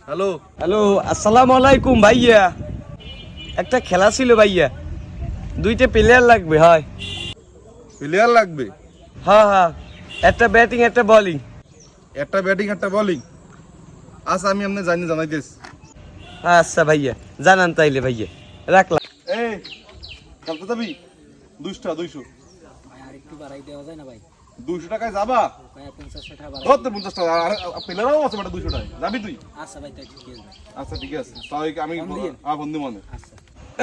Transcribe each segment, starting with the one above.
Hello hello, আসসালামু আলাইকুম ভাইয়া। একটা খেলা ছিল ভাইয়া, দুইটা প্লেয়ার লাগবে। হয় প্লেয়ার লাগবে? হ্যাঁ হ্যাঁ, একটা ব্যাটিং একটা বোলিং। একটা ব্যাটিং একটা বোলিং। আচ্ছা আমি আপনি জানাইতেছি। আচ্ছা ভাইয়া, জানান তাইলে ভাইয়া, রাখলাম। এই খেলতে যাবি? 200 ভাই আর একটু বাড়াই দেওয়া যায় না ভাই? 200 টাকায় যাবা? ভাই 50 টাকা বাড়াই। ধরতে 50 টাকা আর প্লেয়ারও আছে বেটা 200 টাকায় যাবি তুই? আচ্ছা ভাই তাই ঠিক আছে ভাই। আচ্ছা ঠিক আছে তাই আমি ফোন দিয়েন। ফোন দিব মনে। আচ্ছা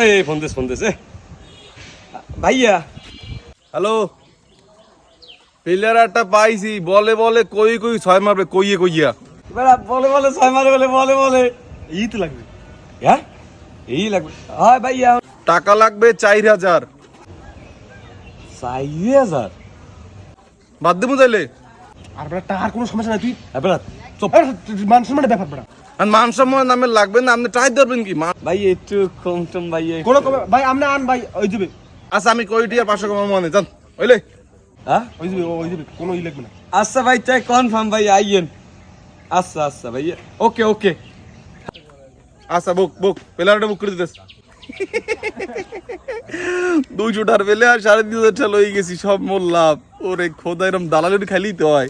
এই ফোন দিস ভাইয়া। হ্যালো প্লেয়ার একটা পাইছি, বলে বলে কই কই 6 মারবে কইয়া। বেড়া বলে বলে ছয় মারে বলে বলে ই তো লাগবে। হ্যাঁ এই লাগবে। হয় ভাইয়া, টাকা লাগবে 4000। 4000? বাদ দেবো তাইলে? আর বেটা টাকার কোনো সমস্যা নাই, তুই বেড়া চুপ। মান সম্মানের ব্যাপার বেটা। আর মান সম্মান নামে লাগবে না, আপনি ট্রাই ধরবেন কি ভাই একটু কম টম ভাইয়া। কোনো ভাই আমনে আন ভাই, ওই যাবে আচ্ছা আমি কইটি আর 500 কমার মানে জান ওইলে। হ্যাঁ ওই যাবে কোনো ই লাগবে না। আচ্ছা ভাই, তাই কনফার্ম ভাই আইয়েন। আচ্ছা আচ্ছা ভাইয়া, ওকে ওকে। আচ্ছা বুক প্লেয়ারটা বুক করে দিতেছ। 200 টার প্লেয়ার 2500 টাকা লই গেছি, সব মোর লাভ। ওরে খোদা, এরম দালালি খাইলেই তো হয়।